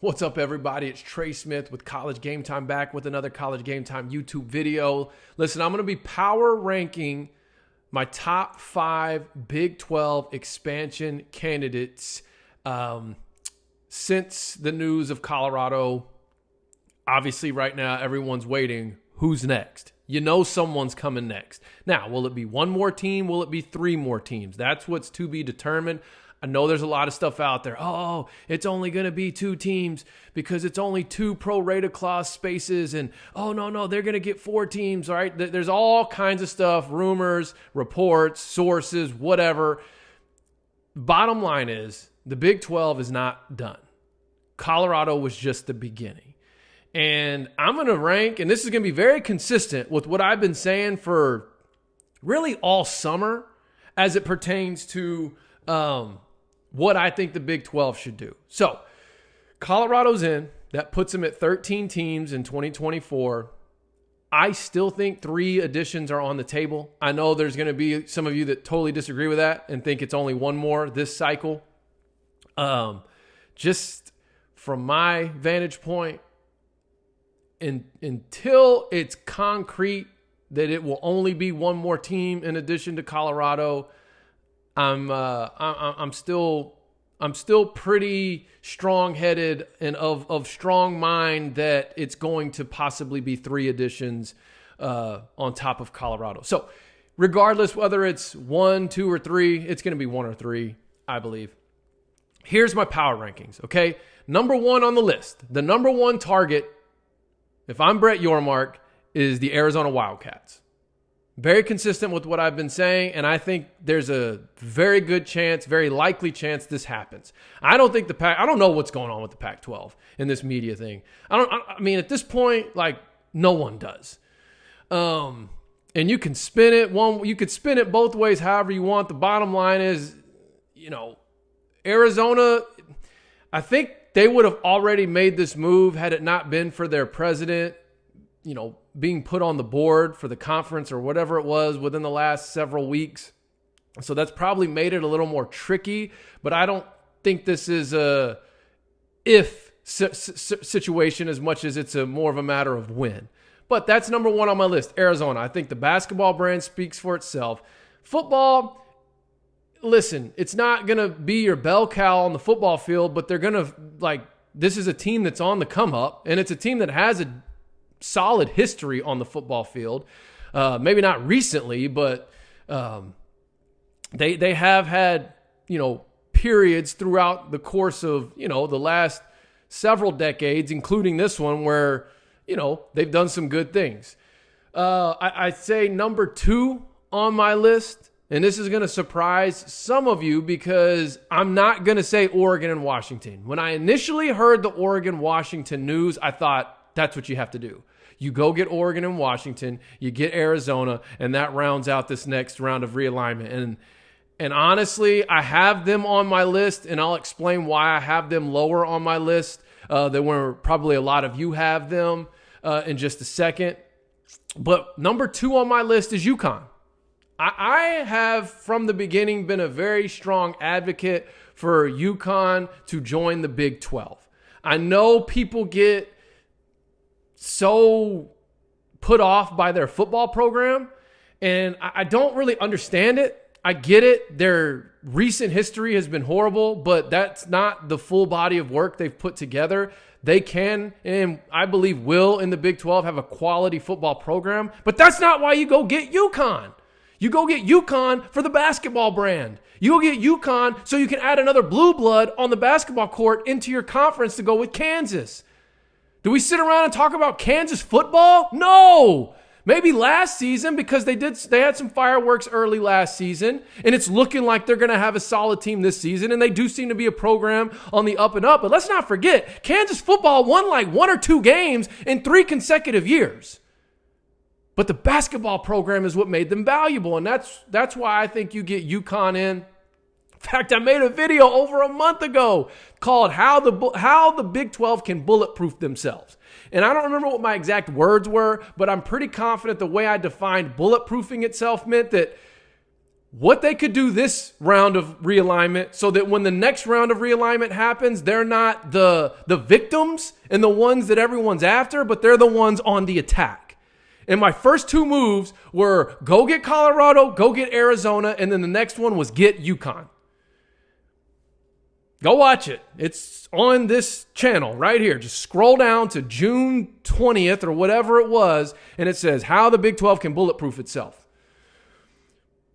What's up, everybody? It's Trey Smith with College Game Time, back with another College Game Time YouTube video. Listen, I'm going to be power ranking my top 5 Big 12 expansion candidates since the news of Colorado. Obviously, right now, everyone's waiting. Who's next? You know someone's coming next. Now, will it be one more team? Will it be 3 more teams? That's what's to be determined. I know there's a lot of stuff out there. Oh, it's only going to be 2 teams because it's only 2 pro-rata clause spaces. And, oh, no, they're going to get 4 teams, all right? There's all kinds of stuff, rumors, reports, sources, whatever. Bottom line is the Big 12 is not done. Colorado was just the beginning. And I'm going to rank, and this is going to be very consistent with what I've been saying for really all summer as it pertains to what I think the Big 12 should do. So, Colorado's in. That puts them at 13 teams in 2024. I still think 3 additions are on the table. I know there's going to be some of you that totally disagree with that and think it's only 1 more this cycle. Just from my vantage point, until it's concrete that it will only be 1 more team in addition to Colorado, I'm still pretty strong-headed and of strong mind that it's going to possibly be 3 additions on top of Colorado. So regardless whether it's 1, 2, or 3, it's going to be 1 or 3, I believe. Here's my power rankings, okay? Number 1 on the list, the number 1 target, if I'm Brett Yormark, is the Arizona Wildcats. Very consistent with what I've been saying, and I think there's a very good chance, very likely chance this happens. I don't think I don't know what's going on with the Pac-12 in this media thing. I mean, at this point, like, no one does. And you can spin it you could spin it both ways however you want. The bottom line is, Arizona, I think they would have already made this move had it not been for their president, being put on the board for the conference or whatever it was within the last several weeks. So that's probably made it a little more tricky, but I don't think this is a if situation as much as it's more of a matter of when. But that's number 1 on my list, Arizona. I think the basketball brand speaks for itself. Football, listen, it's not going to be your bell cow on the football field, but they're going to, this is a team that's on the come up, and it's a team that has a solid history on the football field. Maybe not recently, but they have had, periods throughout the course of, the last several decades, including this one where, they've done some good things. I'd say number 2 on my list, and this is going to surprise some of you because I'm not going to say Oregon and Washington. When I initially heard the Oregon-Washington news, I thought, that's what you have to do. You go get Oregon and Washington, you get Arizona, and that rounds out this next round of realignment. And honestly, I have them on my list, and I'll explain why I have them lower on my list than where probably a lot of you have them in just a second. But number 2 on my list is UConn. I have, from the beginning, been a very strong advocate for UConn to join the Big 12. I know people get so put off by their football program, and I don't really understand it. I get it. Their recent history has been horrible, but that's not the full body of work they've put together. They can, and I believe will, in the Big 12 have a quality football program, but that's not why you go get UConn. You go get UConn for the basketball brand. You go get UConn so you can add another blue blood on the basketball court into your conference to go with Kansas. Do we sit around and talk about Kansas football? No. Maybe last season because they had some fireworks early last season, and it's looking like they're going to have a solid team this season, and they do seem to be a program on the up and up. But let's not forget, Kansas football won 1 or 2 games in 3 consecutive years. But the basketball program is what made them valuable, and that's why I think you get UConn in. In fact, I made a video over a month ago called How the Big 12 Can Bulletproof Themselves. And I don't remember what my exact words were, but I'm pretty confident the way I defined bulletproofing itself meant that what they could do this round of realignment so that when the next round of realignment happens, they're not the victims and the ones that everyone's after, but they're the ones on the attack. And my first two moves were go get Colorado, go get Arizona, and then the next one was get UConn. Go watch it. It's on this channel right here. Just scroll down to June 20th or whatever it was, and it says how the Big 12 can bulletproof itself.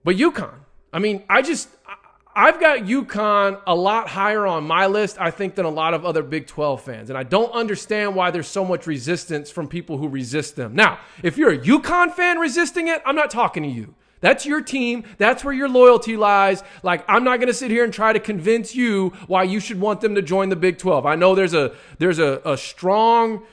But UConn, I mean, I've got UConn a lot higher on my list, I think, than a lot of other Big 12 fans. And I don't understand why there's so much resistance from people who resist them. Now, if you're a UConn fan resisting it, I'm not talking to you. That's your team. That's where your loyalty lies. Like, I'm not going to sit here and try to convince you why you should want them to join the Big 12. I know there's a strong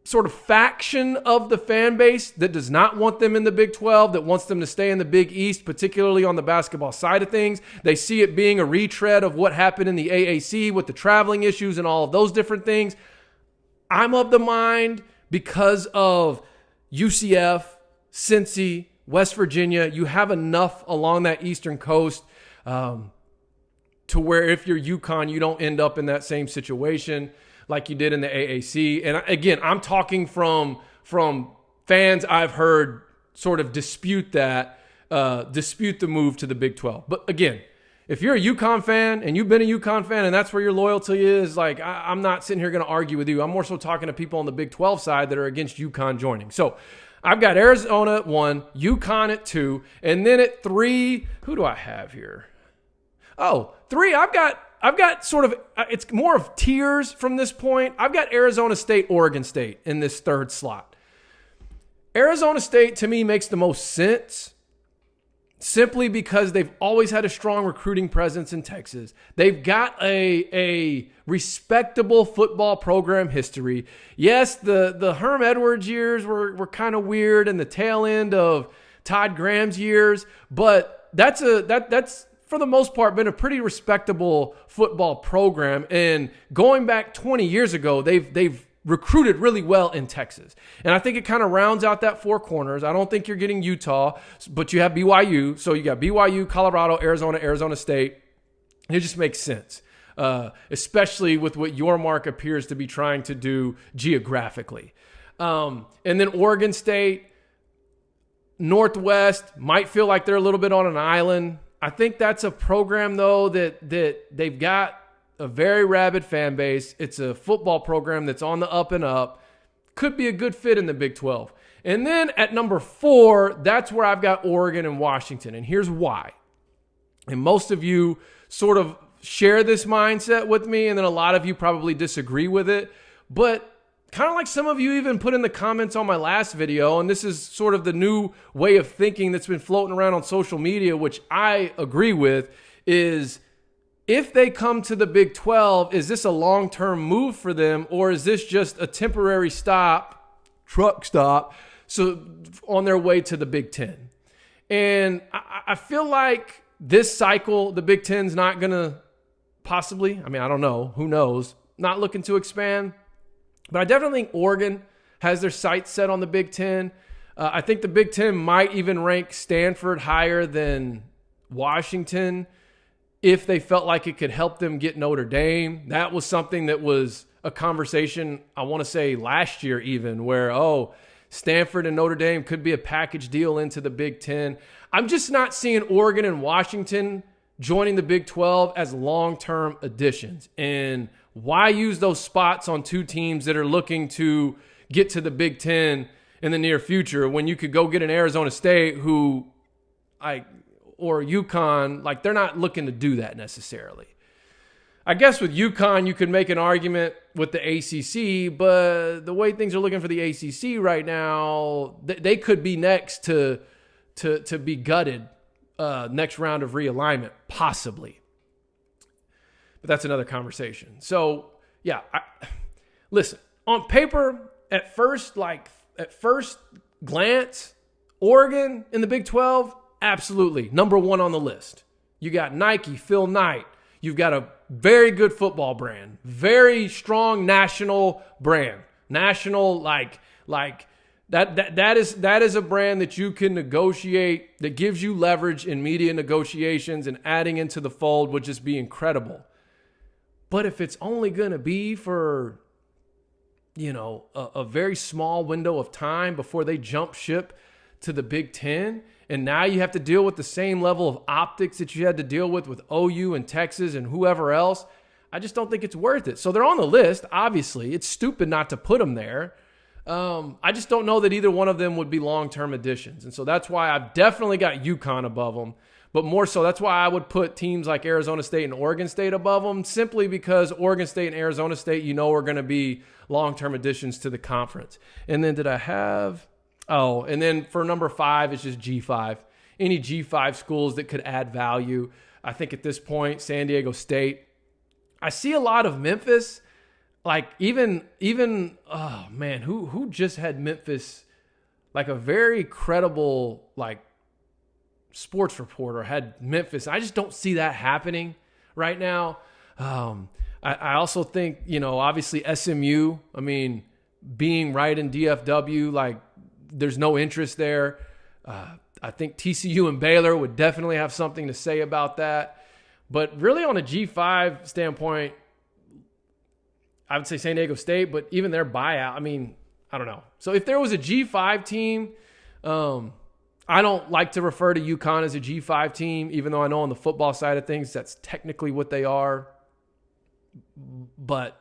sort of faction of the fan base that does not want them in the Big 12, that wants them to stay in the Big East, particularly on the basketball side of things. They see it being a retread of what happened in the AAC with the traveling issues and all of those different things. I'm of the mind, because of UCF, Cincy, West Virginia, you have enough along that eastern coast to where if you're UConn, you don't end up in that same situation like you did in the AAC. And again, I'm talking from fans I've heard sort of dispute the move to the Big 12. But again, if you're a UConn fan and you've been a UConn fan and that's where your loyalty is, like, I'm not sitting here going to argue with you. I'm more so talking to people on the Big 12 side that are against UConn joining. So I've got Arizona at 1, UConn at 2, and then at 3, who do I have here? Oh, 3, I've got sort of, it's more of tiers from this point. I've got Arizona State, Oregon State in this third slot. Arizona State, to me, makes the most sense simply because they've always had a strong recruiting presence in Texas. They've got a respectable football program history. Yes, the Herm Edwards years were kind of weird, and the tail end of Todd Graham's years, but that's for the most part been a pretty respectable football program. And going back 20 years ago, they've recruited really well in Texas. And I think it kind of rounds out that four corners. I don't think you're getting Utah, but you have BYU. So you got BYU, Colorado, Arizona State. It just makes sense, especially with what Yormark appears to be trying to do geographically. And then Oregon State, Northwest, might feel like they're a little bit on an island. I think that's a program, though, that they've got a very rabid fan base. It's a football program that's on the up and up. Could be a good fit in the Big 12. And then at number 4, that's where I've got Oregon and Washington. And here's why. And most of you sort of share this mindset with me, and then a lot of you probably disagree with it. But kind of like some of you even put in the comments on my last video, and this is sort of the new way of thinking that's been floating around on social media, which I agree with, is if they come to the Big 12, is this a long-term move for them, or is this just a temporary truck stop, so on their way to the Big 10? And I feel like this cycle, the Big 10's not going to possibly, I don't know, who knows, not looking to expand. But I definitely think Oregon has their sights set on the Big 10. I think the Big 10 might even rank Stanford higher than Washington if they felt like it could help them get Notre Dame. That was something that was a conversation, I want to say last year even, where, Stanford and Notre Dame could be a package deal into the Big 10. I'm just not seeing Oregon and Washington joining the Big 12 as long-term additions. And why use those spots on two teams that are looking to get to the Big 10 in the near future when you could go get an Arizona State or UConn, they're not looking to do that necessarily. I guess with UConn, you could make an argument with the ACC, but the way things are looking for the ACC right now, they could be next to be gutted next round of realignment, possibly. But that's another conversation. So, yeah, listen, on paper, at first glance, Oregon in the Big 12, absolutely, number 1 on the list. You got Nike, Phil Knight. You've got a very good football brand, very strong national brand. National, like That is a brand that you can negotiate, that gives you leverage in media negotiations, and adding into the fold would just be incredible. But if it's only going to be for, a very small window of time before they jump ship to the Big Ten, and now you have to deal with the same level of optics that you had to deal with OU and Texas and whoever else, I just don't think it's worth it. So they're on the list, obviously. It's stupid not to put them there. I just don't know that either one of them would be long-term additions. And so that's why I've definitely got UConn above them. But more so, that's why I would put teams like Arizona State and Oregon State above them, simply because Oregon State and Arizona State, are going to be long-term additions to the conference. And then and then for number 5, it's just G5. Any G5 schools that could add value. I think at this point, San Diego State. I see a lot of Memphis. Like even oh man, who just had Memphis, like a very credible sports reporter had Memphis. I just don't see that happening right now. I also think, obviously SMU, being right in DFW, there's no interest there. I think TCU and Baylor would definitely have something to say about that. But really on a G5 standpoint, I would say San Diego State, but even their buyout, I don't know. So if there was a G5 team, I don't like to refer to UConn as a G5 team, even though I know on the football side of things, that's technically what they are. But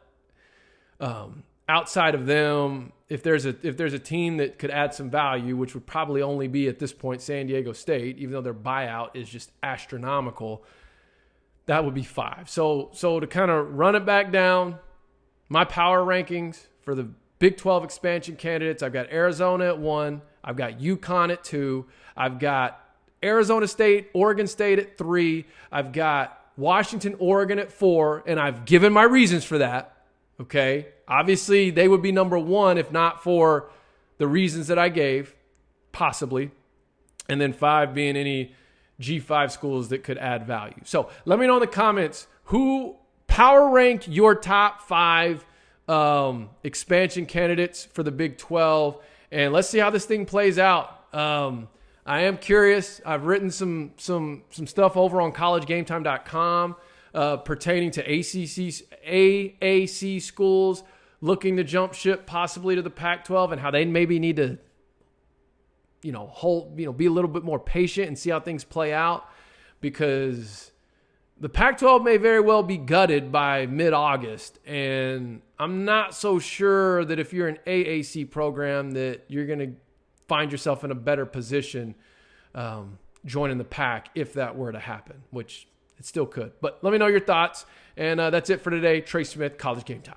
outside of them, if there's a team that could add some value, which would probably only be at this point San Diego State, even though their buyout is just astronomical, that would be 5. So to kind of run it back down, my power rankings for the Big 12 expansion candidates, I've got Arizona at 1. I've got UConn at 2. I've got Arizona State, Oregon State at 3. I've got Washington, Oregon at 4. And I've given my reasons for that. Okay. Obviously, they would be number 1 if not for the reasons that I gave, possibly. And then 5 being any G5 schools that could add value. So let me know in the comments who power rank your top 5 expansion candidates for the Big 12, and let's see how this thing plays out. I am curious. I've written some stuff over on collegegametime.com pertaining to AAC schools looking to jump ship possibly to the Pac-12, and how they maybe need to be a little bit more patient and see how things play out, because the Pac-12 may very well be gutted by mid-August, and I'm not so sure that if you're an AAC program that you're going to find yourself in a better position joining the Pac if that were to happen, which it still could. But let me know your thoughts, and that's it for today. Trey Smith, College Game Time.